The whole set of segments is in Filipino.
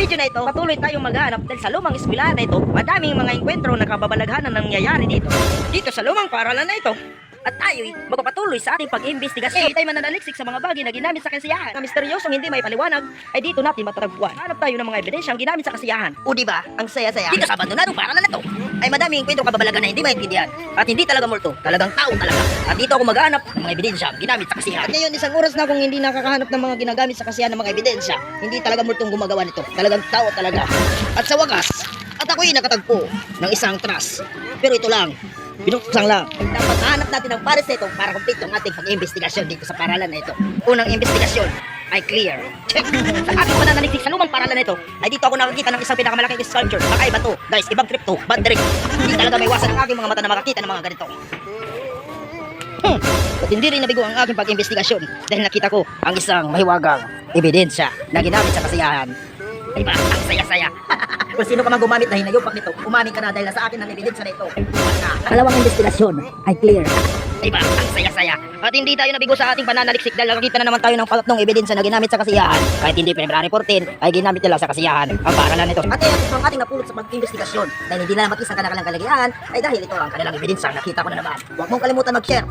video na ito, patuloy tayong maghanap dahil sa lumang eskwelahan na ito, madaming mga engkwentro na kababalaghan na nangyayari dito sa lumang paaralan na ito. At tayo'y magpapatuloy sa ating pag-imbestigasyon. Tayo mananaliksik sa mga bagay na ginamit sa kasiyahan. Ang misteryosong hindi may paliwanag ay dito natin matatagpuan. Hanap tayo ng mga ebidensyang ginamit sa kasiyahan. O diba, ang saya-saya. Dito sa abandonadong paaralan na to ay madaming kwentong kababalagan na hindi maintindihan. At hindi talaga multo, talagang tao talaga. At dito ako maghanap ng mga ebidensyang ginamit sa kasiyahan. At ngayon, isang oras na akong hindi nakakahanap ng mga ginagamit sa kasiyahan ng mga ebidensya. Hindi talaga multong gumagawa nito. Talagang tao talaga. At sa wagas, at ako'y nakatagpo ng isang trust. Pero ito lang, binuksan lang. Dapat hanap natin ng pares nito para complete ang ating pag-imbestigasyon dito sa paralan na ito. Unang imbestigasyon ay clear. Check! Sa aking pananaliksik sa lumang paralan na ito, ay dito ako nakakita ng isang pinakamalaking sculpture. Kakaiba to. Guys, ibang trip to. Bad trip. Hindi talaga may iwasan ang aking mga mata na makakita ng mga ganito. At hindi rin nabigo ang aking pag-imbestigasyon dahil nakita ko ang isang mahiwagang ebidensya na ginamit sa kasiyahan. Diba? Ang saya-saya. Kung sino ka man gumamit na hinayupak nito, umamin ka na dahil sa akin ang ebidensya na ito. Kalawang investigasyon ay clear. Diba? Ang saya-saya. At hindi tayo nabigo sa ating pananaliksik dahil nakakita na naman tayo ng palatnong ebidensya na ginamit sa kasiyahan. Kahit hindi February 14 ay ginamit nila sa kasiyahan ang paaralan nito. At ito ang ating napulot sa pag-investigasyon dahil hindi na matis ang kanilang kalagayan ay dahil ito ang kanilang ebidensya. Nakita ko na naman. Huwag mong kalimutan mag-share.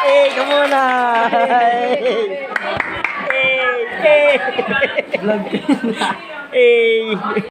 Hey, come on na! Hey! Hey! Hey!